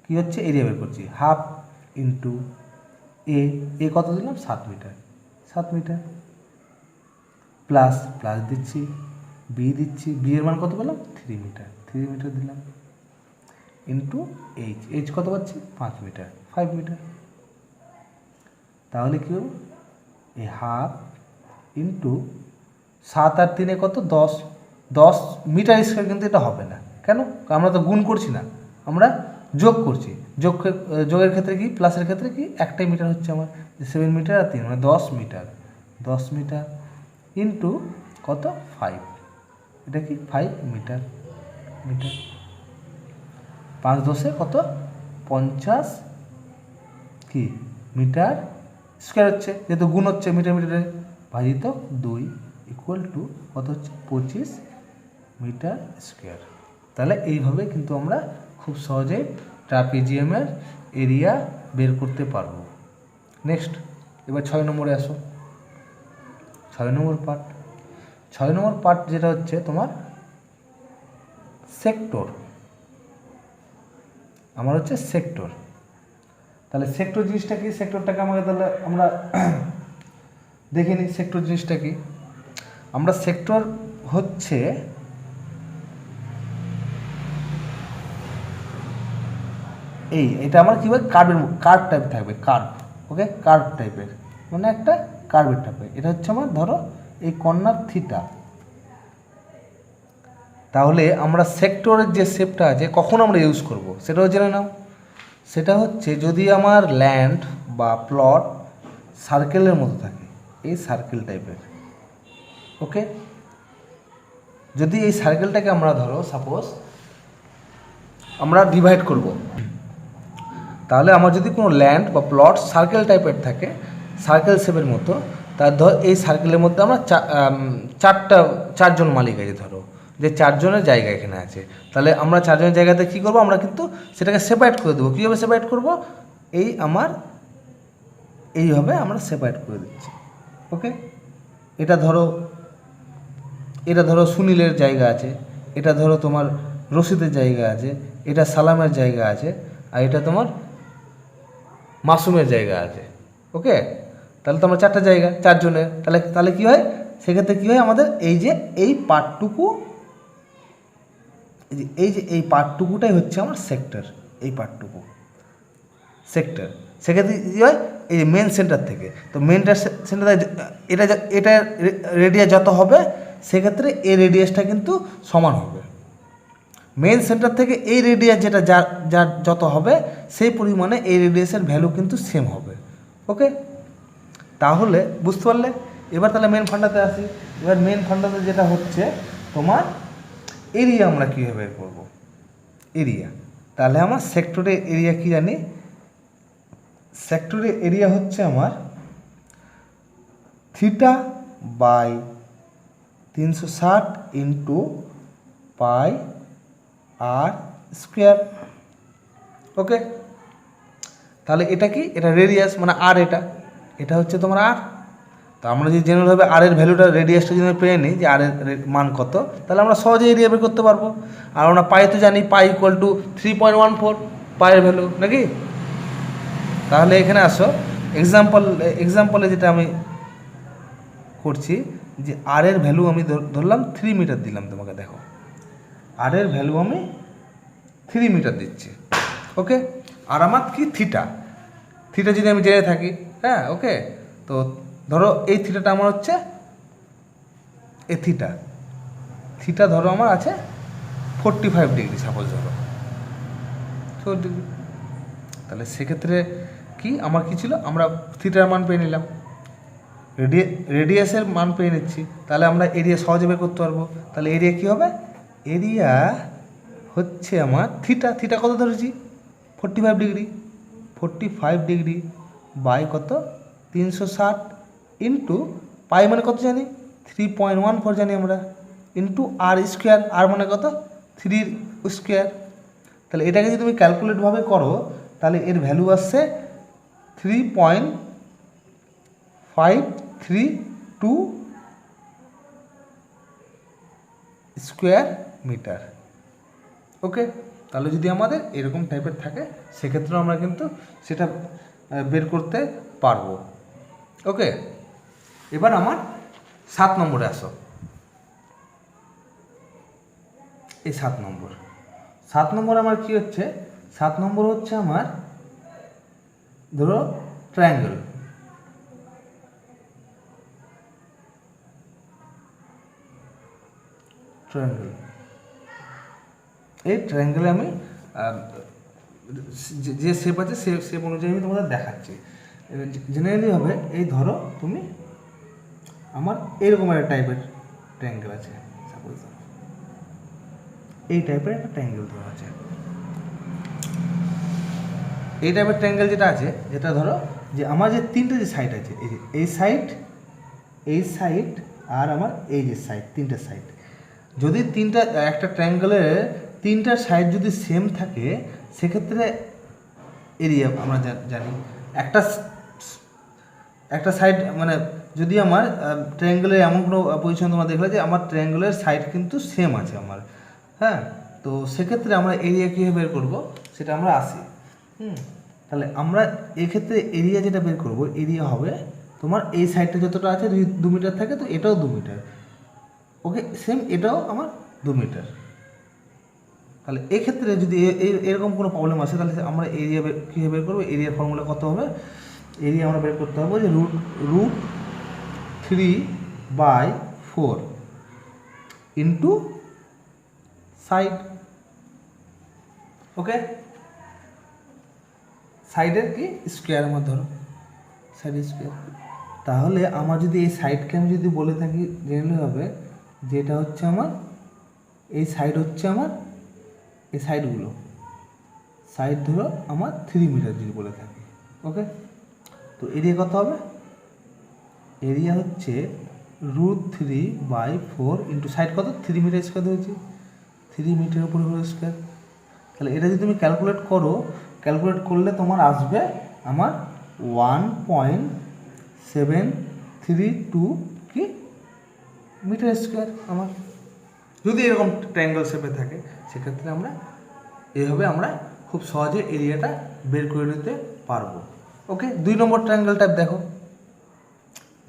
কি হচ্ছে? এরিয়া বের করছি হাফ ইন্টু এ কত দিলাম? 7 মিটার, 7 মিটার প্লাস দিচ্ছি বি দিচ্ছি, বি এর মান কত পেলাম? 3 মিটার, 3 মিটার দিলাম ইন্টু এইচ কত পাচ্ছি? 5 মিটার, 5 মিটার। তাহলে কি হবে? এই হাফ ইন্টু 7 আর 3 কত? 10 মিটার স্কোয়ার। কিন্তু এটা হবে না, কেন? আমরা তো গুণ করছি না, আমরা যোগ করছি। যোগের ক্ষেত্রে কি, প্লাসের ক্ষেত্রে কি, একটাই মিটার হচ্ছে আমার 7 মিটার আর 3 মানে 10 মিটার, 10 মিটার ইন্টু কত? 5। এটা কি 5 মিটার, 5 10 কত? 50 কি মিটার স্কোয়ার হচ্ছে, যেহেতু গুণ হচ্ছে মিটার মিটারে ভাজিত 2 ইকুয়াল টু কত হচ্ছে? 25 মিটার স্কোয়ার। তাহলে এইভাবে কিন্তু আমরা খুব সহজেই ট্রাপিজিয়ামের এরিয়া বের করতে পারবো। নেক্সট, এবার 6 নম্বরে আসো। 6 নম্বর পার্ট যেটা হচ্ছে তোমার সেক্টর। আমার হচ্ছে সেক্টর। তাহলে সেক্টর জিনিসটা কি? সেক্টরটাকে আমাকে তাহলে আমরা দেখে নিই সেক্টর জিনিসটা কি। আমরা সেক্টর হচ্ছে এটা আমার কী বলে? কার্ভ টাইপ থাকবে, কার্ভ। ওকে, কার্ভ টাইপের মানে একটা কার্ভের টাইপের। এটা হচ্ছে আমার ধরো এই কর্নার থিটা। তাহলে আমরা সেক্টরের যে শেপটা আছে কখন আমরা ইউজ করব সেটাও জেনে নাও। সেটা হচ্ছে যদি আমার ল্যান্ড বা প্লট সার্কেলের মতো থাকে, এই সার্কেল টাইপের। ওকে, যদি এই সার্কেলটাকে আমরা ধরো সাপোজ আমরা ডিভাইড করব, তাহলে আমার যদি কোনো ল্যান্ড বা প্লট সার্কেল টাইপের থাকে, সার্কেল শেপের মতো, তার ধর এই সার্কেলের মধ্যে আমরা চারজন মালিক আছে, ধরো যে চারজনের জায়গা এখানে আছে, তাহলে আমরা চারজনের জায়গাতে কী করবো, আমরা কিন্তু সেটাকে সেপারেট করে দেবো। কীভাবে সেপারেট করব, এইভাবে আমরা সেপারেট করে দিচ্ছি। ওকে, এটা ধরো সুনীলের জায়গা আছে, এটা ধরো তোমার রশিদের জায়গা আছে, এটা সালামের জায়গা আছে, আর এটা তোমার মাসুমের জায়গা আছে। ওকে, তাহলে তো আমরা চারটা জায়গা চারজনের, তাহলে কী হয়, সেক্ষেত্রে কী হয়, আমাদের এই পার্টটুকুটাই হচ্ছে আমার সেক্টর, এই পার্টটুকু সেক্টর। সেক্ষেত্রে কী হয়, এই যে মেন সেন্টার থেকে, তো মেনটার সেন্টার এটা রেডিয়াস যত হবে সেক্ষেত্রে এই রেডিয়াসটা কিন্তু সমান হবে। মেন সেন্টার থেকে এই রেডিয়াস যেটা যার যত হবে সেই পরিমাণে এই রেডিয়াসের ভ্যালু কিন্তু সেম হবে। ওকে, তাহলে বুঝতে পারলে। এবার তাহলে মেন ফান্ডাতে আসি। এবার মেন ফান্ডাতে যেটা হচ্ছে তোমার এরিয়া, আমরা কীভাবে বের করবো এরিয়া। তাহলে আমার সেক্টরের এরিয়া কি জানি, সেক্টরের এরিয়া হচ্ছে আমার θ/360 ইন্টু পাই আর স্কোয়ার। ওকে, তাহলে এটা কি, এটা রেডিয়াস মানে আর, এটা হচ্ছে তোমার আর। তো আমরা যদি জেনারেলভাবে আর এর ভ্যালুটা, রেডিয়াসটা যদি পেয়ে নিই যে আর এর মান কত, তাহলে আমরা সহজে এরিয়া বের করতে পারবো। আর আমরা পাই তো জানি, পাই ইকুয়াল টু 3.14 পায়ের ভ্যালু নাকি। তাহলে এখানে আসো, এক্সাম্পলে যেটা আমি করছি যে আর এর ভ্যালু আমি ধরলাম 3 মিটার দিলাম তোমাকে। দেখো আর এর ভ্যালু আমি 3 মিটার দিচ্ছি। ওকে, আর আমার কি থিটা যদি আমি জেনে থাকি, হ্যাঁ। ওকে, তো ধরো এই থিটাটা আমার হচ্ছে এই থিটা ধরো আমার আছে 45 ডিগ্রি, সাপোজ ধরো 4 ডিগ্রি। তাহলে সেক্ষেত্রে কি আমার কি ছিল, আমরা থিটার মান পেয়ে নিলাম, রেডিয়াসের মান পেয়ে নিচ্ছি, তাহলে আমরা এরিয়া সহজে বের করতে পারবো। তাহলে এরিয়া কী হবে, এরিয়া হচ্ছে আমার থিটা কত ধরেছি 45 ডিগ্রি বাই কত 360 ইন্টু পাই মানে কত জানি 3.14 জানি আমরা, ইন্টু আর স্কোয়ার, আর মানে কত 3 স্কোয়ার। তাহলে এটাকে যদি তুমি ক্যালকুলেটভাবে করো তাহলে এর ভ্যালু আসছে 3.532 স্কোয়ার মিটার। ওকে, তাহলে যদি আমাদের এরকম টাইপের থাকে সেক্ষেত্রে আমরা কিন্তু সেটা বের করতে পারবো। ওকে, এবার আমার 7 নম্বরে আসো। এই 7 নম্বর আমার কি হচ্ছে, 7 নম্বর হচ্ছে আমার ধরো ট্রায়াঙ্গেল। এই ট্রায়াঙ্গেলে আমি যে শেপ আছে শেপ অনুযায়ী আমি তোমাদের দেখাচ্ছি। জেনারেলি হবে এই ধরো তুমি আমার এইরকম একটা টাইপের ট্রায়াঙ্গেল আছে, সাপোজ এই টাইপের একটা ট্রায়াঙ্গেল ধরো আছে। এই টাইপের ট্রায়াঙ্গেল যেটা আছে, যেটা ধরো যে আমার যে তিনটে যে সাইড আছে, এই সাইড আর আমার এই যে সাইড, তিনটে সাইড, যদি একটা ট্রায়াঙ্গেলের তিনটা সাইড যদি সেম থাকে সেক্ষেত্রে এরিয়া আমরা জানি একটা সাইড মানে যদি আমার ট্রায়াঙ্গেলের এমন কোনো পজিশন তোমরা দেখলে যে আমার ট্রায়াঙ্গেলের সাইড কিন্তু সেম আছে আমার, হ্যাঁ, তো সেক্ষেত্রে আমরা এরিয়া কীভাবে বের করবো সেটা আমরা আসি। তাহলে আমরা এক্ষেত্রে এরিয়া যেটা বের করবো, এরিয়া হবে তোমার এই সাইডটা যতটা আছে, যদি 2 মিটার থাকে তো এটাও 2 মিটার। ওকে, সেম এটাও আমার 2 মিটার। তাহলে এক্ষেত্রে যদি এরকম কোনো প্রবলেম আসে তাহলে আমরা এরিয়া কীভাবে বের করবো, এরিয়ার ফর্মুলা কত হবে, এরিয়া আমরা বের করতে হবে যে রুট 3/4 ইন্টু সাইড। ওকে, সাইডের কি স্কোয়ার আমার ধরো, সাইড স্কোয়ার। তাহলে আমার যদি এই সাইডকে আমি যদি বলে থাকি জেনারেলি হবে যেটা হচ্ছে আমার এই সাইড হচ্ছে আমার এই সাইডগুলো, সাইড ধরো আমার 3 মিটার যদি বলে থাকি। ওকে, তো এরিয়া কত হবে এরিয়া হচ্ছে √3/4 ইন্টু সাইড কত 3 মিটার স্কোয়ার হয়েছে, 3 মিটার উপর হোল স্কোয়ার। তাহলে এটা যদি তুমি ক্যালকুলেট করো, ক্যালকুলেট করলে তোমার আসবে আমার 1.732 কি মিটার স্কোয়ার আমার। যদি এরকম ট্রায়াঙ্গেল শেপে থাকে সেক্ষেত্রে আমরা এইভাবে আমরা খুব সহজে এরিয়াটা বের করে নিতে পারবো। ওকে, 2 নম্বর ট্রায়াঙ্গেল টাইপ দেখো।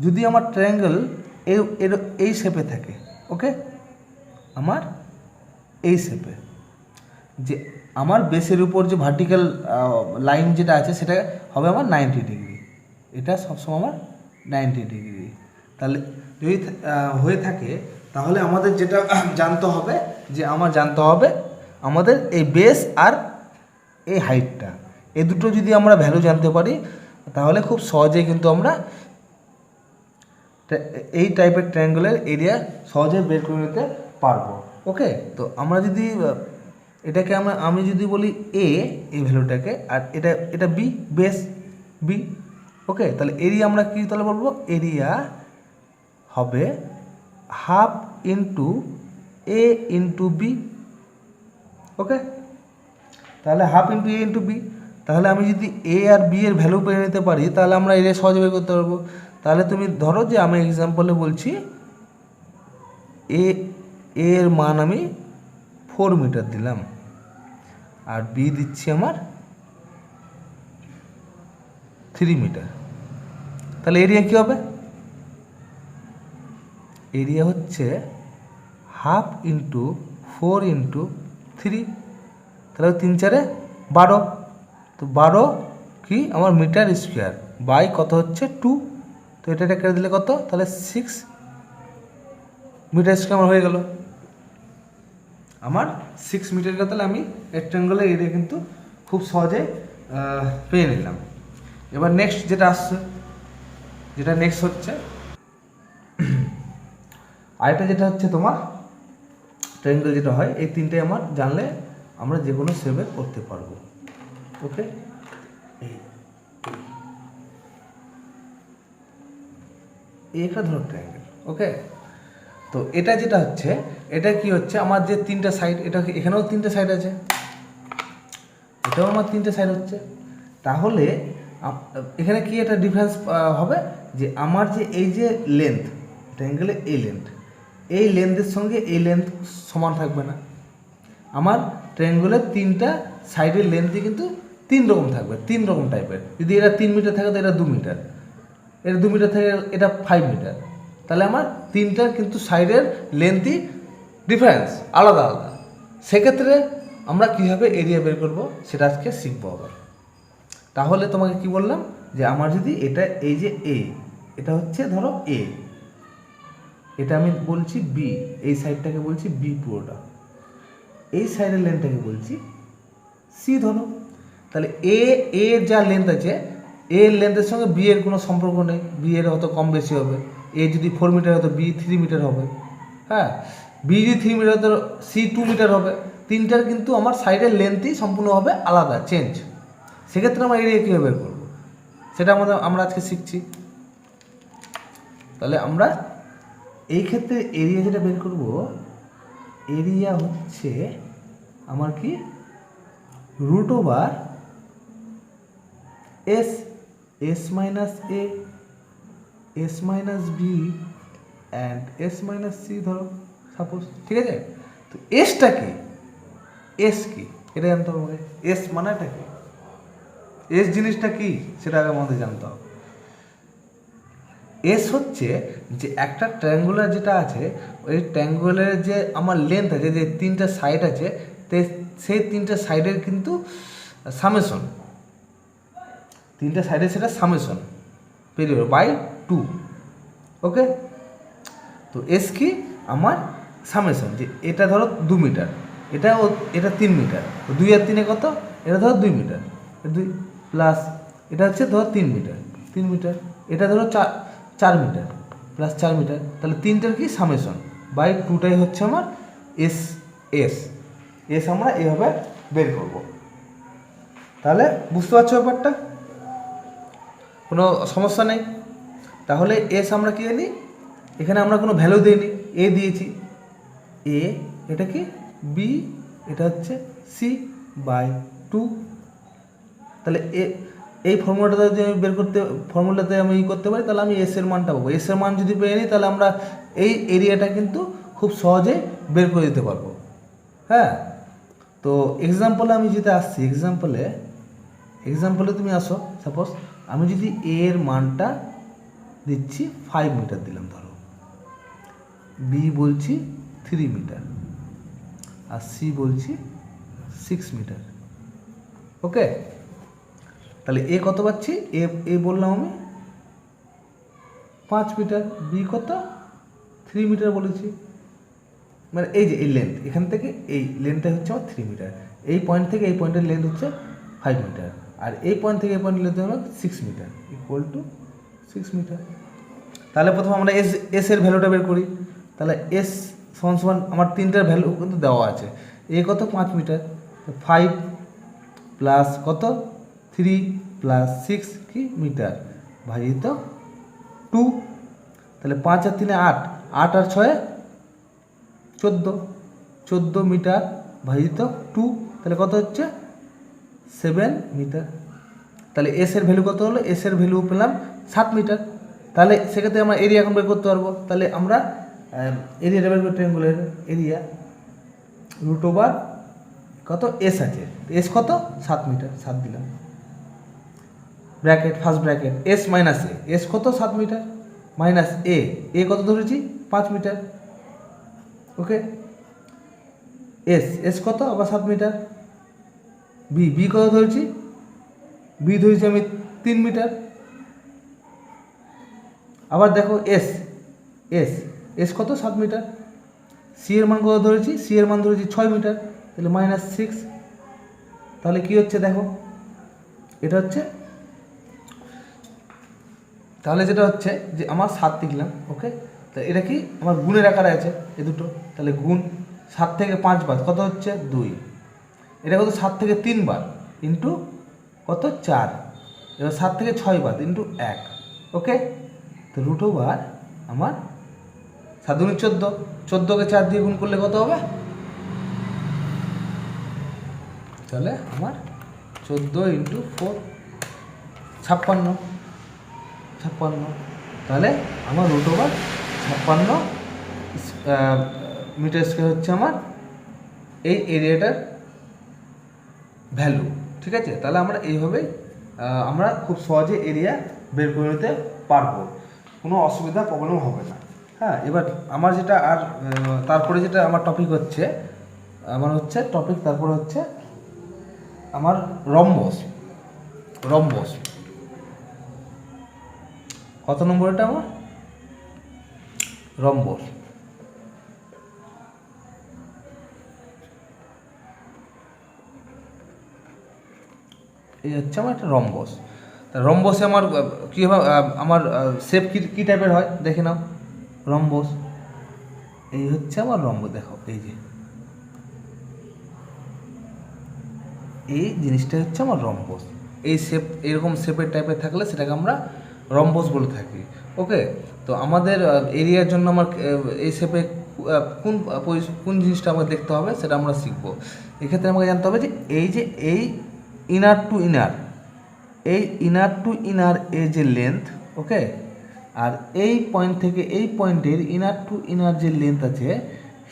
যদি আমার ট্রায়াঙ্গেল এই শেপে থাকে, ওকে, আমার এই শেপে, যে আমার বেসের উপর যে ভার্টিক্যাল লাইন যেটা আছে সেটা হবে আমার 90 ডিগ্রি, এটা সবসময় আমার 90 ডিগ্রি। তাহলে যদি হয়ে থাকে তাহলে আমাদের যেটা জানতে হবে যে জানতে হবে আমাদের এই বেস আর এই হাইটটা, এই দুটো যদি আমরা ভ্যালু জানতে পারি তাহলে খুব সহজেই কিন্তু আমরা এই টাইপের ট্রায়াঙ্গেলের এরিয়া সহজে বের করে নিতে পারবো। ওকে, তো আমরা যদি এটাকে আমি যদি বলি এ, এই ভ্যালুটাকে, আর এটা বি, বেস বি। ওকে, তাহলে এরিয়া আমরা কি তাহলে বলবো, এরিয়া হবে হাফ ইন্টু এ ইন্টু বি। ওকে, তাহলে হাফ ইন্টু এ ইন্টু বি। তাহলে আমি যদি এ আর বি এর ভ্যালু পেয়ে নিতে পারি তাহলে আমরা এরিয়া সহজে বের করতে পারবো। তাহলে তুমি ধরো যে আমি এক্সাম্পলে বলছি এর মান আমি 4 মিটার দিলাম আর বি দিচ্ছি আমার 3 মিটার। তাহলে এরিয়া কী হবে, এরিয়া হচ্ছে হাফ ইন্টু 4 ইন্টু 3, তাহলে 3 4 12, তো 12 কি আমার মিটার স্কোয়ার বাই কত হচ্ছে 2, তো এটা কেটে দিলে কত, তাহলে 6 মিটার স্কোয়ার আমার হয়ে গেল। আমার 6 মিটার, তাহলে আমি রেক্ট্যাঙ্গেলের এরিয়া কিন্তু খুব সহজে পেয়ে নিলাম। এবার নেক্সট যেটা আসছে, যেটা নেক্সট হচ্ছে আরেকটা যেটা হচ্ছে তোমার ট্রায়াঙ্গেল যেটা হয়, এই তিনটে আমার জানলে আমরা যে কোনো শেপে করতে পারবো। ওকে, এই একটা ধরো ট্রায়াঙ্গেল। ওকে, তো এটা যেটা হচ্ছে, এটা কি হচ্ছে আমার যে 3টা সাইড, এটা এখানেও 3টে সাইড আছে, এটাও আমার 3টে সাইড হচ্ছে। তাহলে এখানে কি একটা ডিফারেন্স হবে যে আমার যে এই যে লেন্থ ট্রায়াঙ্গেলের এই লেন্থের সঙ্গে এই লেন্থ সমান থাকবে না। আমার ট্রায়াঙ্গেলের 3টা সাইডের লেন্থই কিন্তু 3 রকম থাকবে, 3 রকম টাইপের। যদি এটা 3 মিটার থাকে তো এটা 2 মিটার, এটা 2 মিটার থাকে এটা 5 মিটার। তাহলে আমার 3টার কিন্তু সাইডের লেন্থই ডিফারেন্স, আলাদা আলাদা। সেক্ষেত্রে আমরা কীভাবে এরিয়া বের করব সেটা আজকে শিখবো আবার। তাহলে তোমাকে কি বললাম যে আমার যদি এটা এই যে এ, এটা হচ্ছে ধরো এ, এটা আমি বলছি বি, এই সাইডটাকে বলছি বি পুরোটা, এই সাইডের লেন্থটাকে বলছি সি ধরো। তাহলে এর যা লেন্থ আছে, এর লেন্থের সঙ্গে বি এর কোনো সম্পর্ক নেই, বি এর হয়তো কম বেশি হবে। এ যদি 4 মিটার হতো বি 3 মিটার হবে, হ্যাঁ, বি যদি 3 মিটার হতো সি 2 মিটার হবে। 3টার কিন্তু আমার সাইডের লেন্থই সম্পূর্ণভাবে আলাদা, চেঞ্জ। সেক্ষেত্রে আমরা এরিয়া কীভাবে বের করবো সেটা আমরা আজকে শিখছি। তাহলে আমরা এই ক্ষেত্রে এরিয়া যেটা বের করব, এরিয়া হচ্ছে আমার কি √/s minus A, S minus B and S minus C ধরো সাপোজ, ঠিক আছে। তো এসটা কি, এস কি এটা জানতে হবে আমাকে, এস মানেটা কি, এস জিনিসটা কি সেটা আগে আমাদের জানতে হবে। এস হচ্ছে যে একটা ট্রায়াঙ্গুলার যেটা আছে, ওই ট্রায়াঙ্গুলারের যে আমার লেন্থ আছে, যে 3টা সাইড আছে, সেই 3টা সাইডের কিন্তু সামেশন, 3টা সাইডে সেটা সামেশন পেরিয়ড বাই 2। ওকে, তো এস কি আমার সামেশন, যে এটা ধরো 2 মিটার, এটা 3 মিটার, 2 আর 3 কত, এটা ধরো 2 মিটার, 2 প্লাস এটা হচ্ছে ধরো 3 মিটার, 3 মিটার, এটা ধরো 4 মিটার প্লাস 4 মিটার। তাহলে 3টার কি সামেশন বাই 2টাই হচ্ছে আমার এস। এস আমরা এভাবে বের করব। তাহলে বুঝতে পারছো ব্যাপারটা, কোনো সমস্যা নেই। তাহলে এস আমরা কি জানি, এখানে আমরা কোনো ভ্যালু দিইনি, এ দিয়েছি, এ এটা কি বি, এটা হচ্ছে সি বাই 2। তাহলে এই ফর্মুলাটা যদি আমি ফর্মুলাতে আমি করতে পারি, তাহলে আমি এস এর মানটা পাবো। এস এর মান যদি পেয়ে নিই, তাহলে আমরা এই এরিয়াটা কিন্তু খুব সহজে বের করে দিতে পারবো। হ্যাঁ, তো এক্সাম্পলে আমি যেটা আসছি, এক্সাম্পলে তুমি আসো, সাপোজ আমি যদি এ এর মানটা দিচ্ছি 5 মিটার দিলাম ধরো, বি বলছি 3 মিটার, আর সি বলছি 6 মিটার। ওকে, তাহলে এ কত পাচ্ছি, এ বললাম আমি 5 মিটার, বি কত 3 মিটার বলেছি, মানে এই যে এই লেন্থ, এখান থেকে এই লেন্থটা হচ্ছে আমার 3 মিটার, এই পয়েন্ট থেকে এই পয়েন্টের লেন্থ হচ্ছে 5 মিটার, আর এই পয়েন্ট থেকে এই পয়েন্টের লেন্থ হলো 6 মিটার, ইকুয়াল টু 6 মিটার। তাহলে প্রথমে আমরা এস এর ভ্যালুটা বের করি। তাহলে এস সমান সমান আমার তিনটার ভ্যালু কিন্তু দেওয়া আছে। এ কত 5 মিটার, 5 প্লাস কত 3 প্লাস 6 কি মিটার ভাজিত 2। তাহলে 5 আর 3 8, 8 আর 6 14 মিটার ভাজিত 2, তাহলে কত হচ্ছে 7 মিটার। তাহলে এস এর ভ্যালু কত হলো, এস এর ভ্যালু পেলাম 7 মিটার। তাহলে সেক্ষেত্রে আমরা এরিয়া এখন বের করতে পারবো। তাহলে আমরা এরিয়াটা বের করি, ট্রায়াঙ্গুলার এরিয়া রুট ওভার কত এস আছে, এস কত 7 মিটার, 7 দিলাম, bracket first bracket S minus S কত 7 মিটার, মাইনাস এ কত ধরেছি 5 মিটার। ওকে, এস কত আবার 7 মিটার, বি কত ধরেছি, বি ধরেছি আমি 3 মিটার। আবার দেখো এস কত 7 মিটার, সি এর মান কত ধরেছি, সি এর মান ধরেছি 6 মিটার, তাহলে মাইনাস 6। তাহলে কি হচ্ছে দেখো, এটা হচ্ছে, তাহলে যেটা হচ্ছে যে আমার 7 লিখলাম। ওকে, তাহলে এটা কি আমার গুণের আকারে আছে এ দুটো, তাহলে গুণ 7 থেকে 5 বার কত হচ্ছে 2, এটা কত 7 থেকে 3 বার ইন্টু কত 4, এবার 7 থেকে 6 বার ইন্টু 1। ওকে, তো রুট ওভার আমার 7 দুগুণে 14, 14কে 4 দিয়ে গুণ করলে কত হবে, তাহলে আমার 14 ইন্টু 4 56, তাহলে আমার রুট ওভার 56 মিটার স্কোয়ার হচ্ছে আমার এই এরিয়াটার ভ্যালু। ঠিক আছে, তাহলে আমরা এইভাবে আমরা খুব সহজে এরিয়া বের করে নিতে পারবো, কোনো অসুবিধা প্রবলেম হবে না। হ্যাঁ, এবার আমার যেটা আর তারপরে যেটা আমার টপিক হচ্ছে, তারপরে হচ্ছে আমার রম্বস। কত নম্বর এটা আমার রম্বস, এই হচ্ছে আমার একটা রম্বস। রম্বসে আমার কীভাবে আমার শেপ কী টাইপের হয় দেখে নাও। রম্বস এই হচ্ছে আমার রম্বস, দেখো এই যে এই জিনিসটা হচ্ছে আমার রম্বস। এই শেপ এরকম শেপের টাইপের থাকলে সেটাকে আমরা রম্বস বলে থাকি। ওকে, তো আমাদের এরিয়ার জন্য আমার এই শেপে কোন জিনিসটা আমাকে দেখতে হবে সেটা আমরা শিখবো। এক্ষেত্রে আমাকে জানতে হবে যে এই ইনার টু ইনার এর যে লেন্থ, ওকে, আর এই পয়েন্ট থেকে এই পয়েন্টের ইনার টু ইনার যে লেন্থ আছে,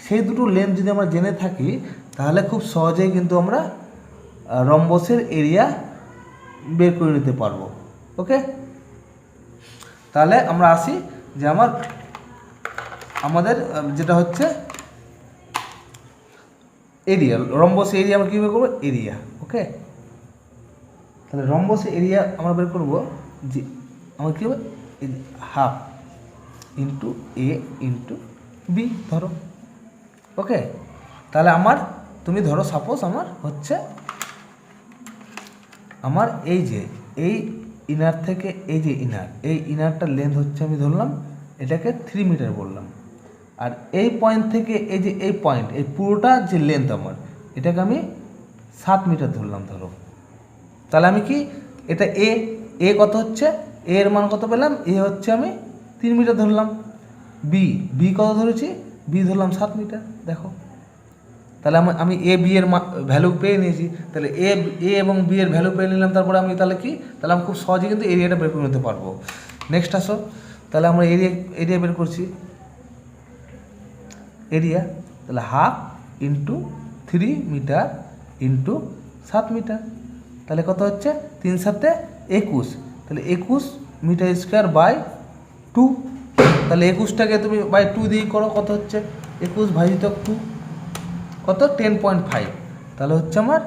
সেই দুটো লেন্থ যদি আমরা জেনে থাকি, তাহলে খুব সহজেই কিন্তু আমরা রম্বসের এরিয়া বের করে নিতে পারবো। ওকে, তাহলে আমরা আসি যে আমাদের যেটা হচ্ছে এরিয়া, রম্বস এরিয়া আমরা কী বের করবো, এরিয়া। ওকে, তাহলে রম্বস এরিয়া আমরা বের করবো যে আমার কী হবে, হাফ ইন্টু এ ইন্টু বি ধরো। ওকে, তাহলে তুমি ধরো সাপোজ আমার হচ্ছে আমার এই ইনার থেকে এই যে এই ইনারটার লেন্থ হচ্ছে, আমি ধরলাম এটাকে 3 মিটার বললাম, আর এই পয়েন্ট থেকে এই পয়েন্ট এই পুরোটা যে লেন্থ আমার, এটাকে আমি 7 মিটার ধরলাম ধরো। তাহলে আমি কি এটা এ কত হচ্ছে, এর মান কত পেলাম, এ হচ্ছে আমি 3 মিটার ধরলাম। বি বি কত ধরেছি? বি ধরলাম 7 মিটার। দেখো তাহলে আমি এ বি এর ভ্যালু পেয়ে নিয়েছি। তাহলে এ এবং বি এর ভ্যালু পেয়ে নিলাম, তারপরে আমি তাহলে কি, তাহলে আমি খুব সহজে কিন্তু এরিয়াটা বের করে নিতে পারবো। নেক্সট আসো, তাহলে আমরা এরিয়া বের করছি। এরিয়া তাহলে 1/2 ইন্টু 3 মিটার ইন্টু 7 মিটার, তাহলে কত হচ্ছে? 3 7 21, তাহলে 21 মিটার স্কোয়ার বাই 2। তাহলে 21টাকে তুমি বাই 2 দিয়ে করো, কত হচ্ছে? 21 ভাজিত 2 কত? 10.5, তাহলে হচ্ছে আমার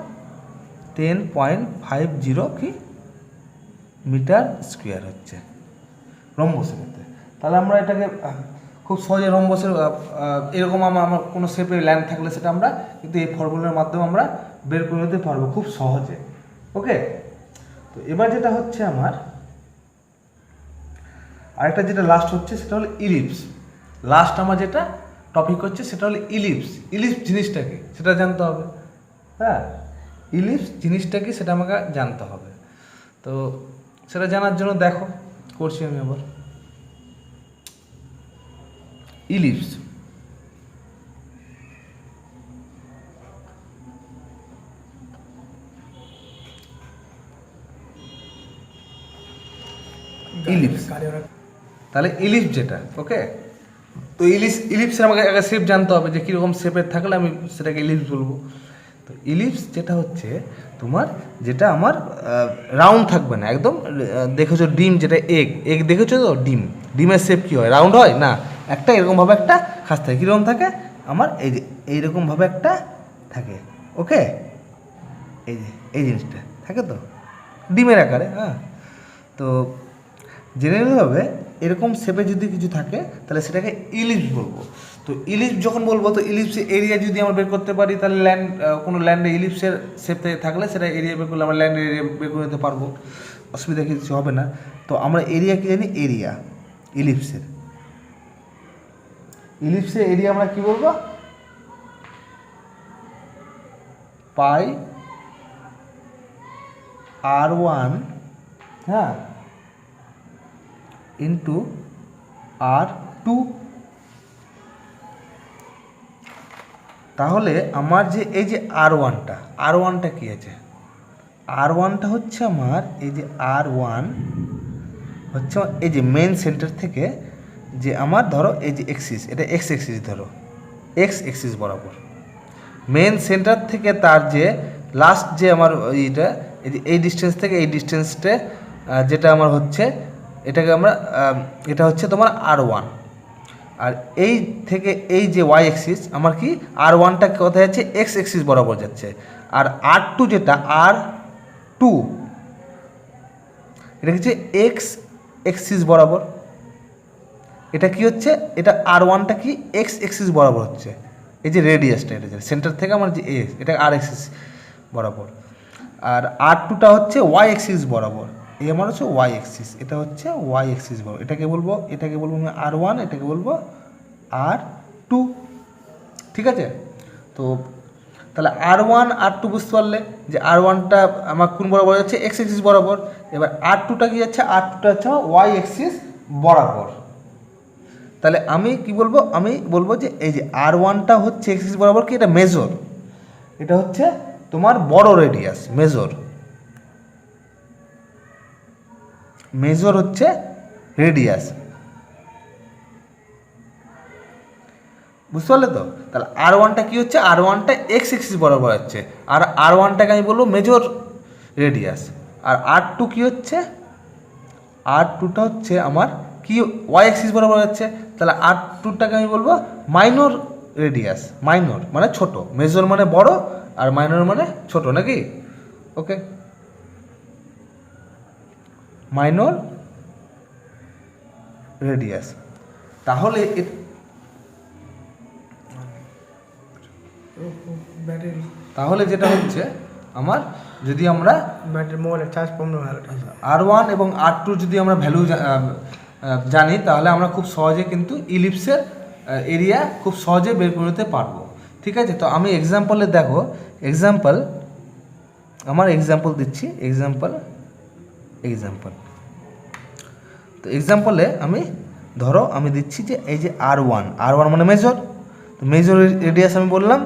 10.50 কি মিটার স্কোয়ার হচ্ছে রম্বসের ক্ষেত্রে। তাহলে আমরা এটাকে খুব সহজে রম্বসের এরকম আমার কোনো শেপের ল্যান্ড থাকলে সেটা আমরা কিন্তু এই ফর্মুলার মাধ্যমে আমরা বের করে নিতে পারবো খুব সহজে। ওকে, তো এবার যেটা হচ্ছে আমার আরেকটা যেটা লাস্ট হচ্ছে সেটা হলো ইলিপস। লাস্ট আমার যেটা টপিক হচ্ছে সেটা হলো ইলিপস। ইলিপস জিনিসটা কি সেটা জানতে হবে। হ্যাঁ, ইলিপস জিনিসটা কি সেটা আমাকে জানতে হবে। তো সেটা জানার জন্য দেখো করছি আমি আবার। ইলিপস ইলিপস তাহলে ইলিপস যেটা, ওকে, তো ইলিপসের আমাকে একটা শেপ জানতে হবে যে কীরকম শেপের থাকলে আমি সেটাকে ইলিপস বলবো। তো ইলিপস যেটা হচ্ছে তোমার, যেটা আমার রাউন্ড থাকবে না একদম। দেখেছো ডিম, যেটা এগ দেখেছো তো, ডিমের শেপ কী হয়? রাউন্ড হয় না, একটা এরকমভাবে একটা খাস থাকে। কীরকম থাকে? আমার এই যে এইরকমভাবে একটা থাকে। ওকে, এই যে এই জিনিসটা থাকে তো ডিমের আকারে। হ্যাঁ, তো জেনারেলভাবে এরকম শেপে যদি কিছু থাকে তাহলে সেটাকে ইলিপস বলবো। তো ইলিপস যখন বলবো, তো ইলিপসের এরিয়া যদি আমরা বের করতে পারি, তাহলে কোনো ল্যান্ডে ইলিপসের শেপে থাকলে সেটা এরিয়া বের করলে আমরা ল্যান্ডের এরিয়া বের করে নিতে পারবো, অসুবিধা কিছু হবে না। তো আমরা এরিয়া কি জানি? এরিয়া ইলিপসের এরিয়া আমরা কি বলবো? পাই R1, হ্যাঁ, ইন্টু R2। তাহলে আমার যে এই যে R1টা কী আছে? R1টা হচ্ছে আমার এই যে R1 হচ্ছে এই যে মেন সেন্টার থেকে যে আমার ধরো এই যে এক্সিস, এটা এক্স এক্সিস, ধরো এক্স এক্সিস বরাবর মেন সেন্টার থেকে তার যে লাস্ট যে আমার এইটা, এই ডিস্টেন্স থেকে এই ডিস্টেন্সটা যেটা আমার হচ্ছে, এটাকে আমরা এটা হচ্ছে তোমার R1। আর এই থেকে এই যে ওয়াই এক্সিস আমার কি, R1টা কোথায় যাচ্ছে? এক্স এক্সিস বরাবর যাচ্ছে। আর R2 যেটা R2, এটা হচ্ছে এক্স এক্সিস বরাবর। এটা কি হচ্ছে? এটা R1টা কি এক্স এক্সিস বরাবর হচ্ছে। এই যে রেডিয়াসটা, এটা যে সেন্টার থেকে আমার যে এটা আর এক্সিস বরাবর। আর R2টা হচ্ছে ওয়াই এক্সিস বরাবর। এই আমার হচ্ছে ওয়াই এক্সিস, এটা হচ্ছে ওয়াই এক্সিস বরাবর। এটাকে বলবো আমি R1, এটাকে বলবো R2। ঠিক আছে, তো তাহলে R1 R2 বুঝতে পারলে যে R1টা আমার কোন বরাবর যাচ্ছে? এক্স এক্সিস বরাবর। এবার R2টা কি যাচ্ছে? R2টা হচ্ছে আমার ওয়াই এক্সিস বরাবর। তাহলে আমি কি বলবো? আমি বলবো যে এই যে R1টা হচ্ছে এক্স এক্সিস বরাবর, কি এটা মেজর, এটা হচ্ছে তোমার বড় রেডিয়াস। মেজর হচ্ছে রেডিয়াস, বুঝতে পারলে তো? তাহলে R1টা কি হচ্ছে? R1টা এক্স এক্সিস বরাবর হচ্ছে, আর R1টাকে আমি বলবো মেজর রেডিয়াস। আর R2 কি হচ্ছে? R2টা হচ্ছে আমার কি ওয়াই এক্সিস বরাবর যাচ্ছে, তাহলে R2টাকে আমি বলবো মাইনর রেডিয়াস। মাইনর মানে ছোট, মেজর মানে বড়, আর মাইনর মানে ছোট, নাকি? ওকে, মাইনর রেডিয়াস। তাহলে যেটা হচ্ছে আমার, যদি আমরা মোবাইলের চার্জ R1 এবং R2 যদি আমরা ভ্যালু জানি, তাহলে আমরা খুব সহজে কিন্তু ইলিপসের এরিয়া খুব সহজে বের করে নিতে পারবো। ঠিক আছে, তো আমি এক্সাম্পলে দেখো, আমার এক্সাম্পল দিচ্ছি। এক্সাম্পল তো এক্সাম্পলে আমি ধরো আমি দিচ্ছি যে এই যে R1 মানে মেজর, তো মেজর রেডিয়াস আমি বললাম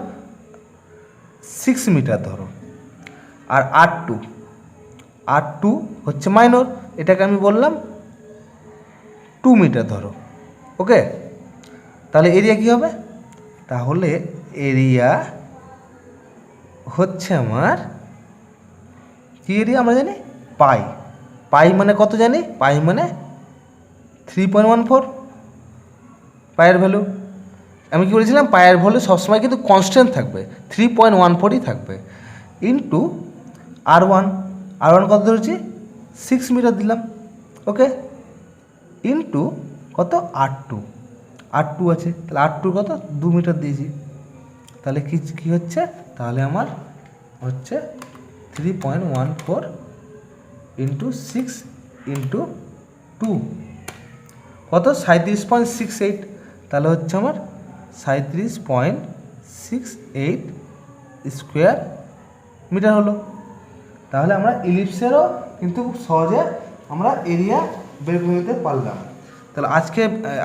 6 মিটার ধরো। আর R2 হচ্ছে মাইনর, এটাকে আমি বললাম 2 মিটার ধরো। ওকে, তাহলে এরিয়া কী হবে? তাহলে এরিয়া হচ্ছে আমার কি এরিয়া আমরা জানি পাই মানে কত জানি? পাই মানে 3.14 পায়ের ভ্যালু। আমি কি বলেছিলাম? পায়ের ভ্যালু সবসময় কিন্তু কনস্ট্যান্ট থাকবে, 3.14ই থাকবে। ইন্টু R1 কত ধরেছি? 6 মিটার দিলাম। ওকে, ইন্টু কত? R2 আছে, তাহলে R2 কত? 2 মিটার দিয়েছি। তাহলে কি হচ্ছে? তাহলে আমার হচ্ছে 3.14 ইন্টু 6 ইন্টু 2 কত? 37.68। তাহলে হচ্ছে আমার 37.68 স্কোয়ার মিটার হলো। তাহলে আমরা ইলিপসেরও কিন্তু খুব সহজে আমরা এরিয়া বের করে নিতে পারলাম। তাহলে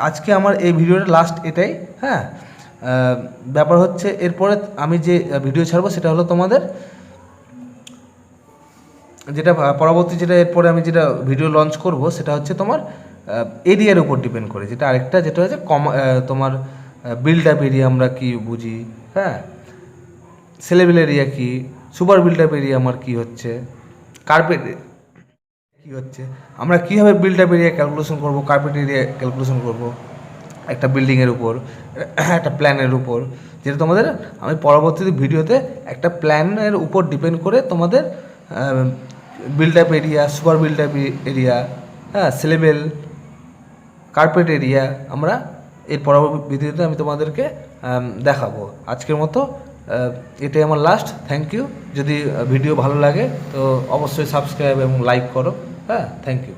আজকে আমার এই ভিডিওটা লাস্ট এটাই। হ্যাঁ, ব্যাপার হচ্ছে এরপরে আমি যে ভিডিও ছাড়বো সেটা হলো তোমাদের যেটা পরবর্তী যেটা এরপরে আমি যেটা ভিডিও লঞ্চ করব সেটা হচ্ছে তোমার এরিয়ার উপর ডিপেন্ড করে, যেটা আরেকটা যেটা হচ্ছে তোমার বিল্ড আপ এরিয়া আমরা কি বুঝি, হ্যাঁ, সেলেবল এরিয়া কি, সুপার বিল্ড আপ এরিয়া আমার কি হচ্ছে, কার্পেট কি হচ্ছে, আমরা কীভাবে বিল্ড আপ এরিয়া ক্যালকুলেশন করব, কার্পেট এরিয়া ক্যালকুলেশন করব একটা বিল্ডিংয়ের উপর, একটা প্ল্যানের উপর, যেটা তোমাদের আমি পরবর্তী ভিডিওতে একটা প্ল্যানের উপর ডিপেন্ড করে তোমাদের build up area, super build up area, হ্যাঁ, সেলেবল, কার্পেট এরিয়া আমরা এর পরবর্তী ভিডিওতে আমি তোমাদেরকে দেখাবো। আজকের মতো এটাই আমার লাস্ট। Thank you. যদি ভিডিও ভালো লাগে তো অবশ্যই সাবস্ক্রাইব এবং লাইক করো। হ্যাঁ, থ্যাংক ইউ।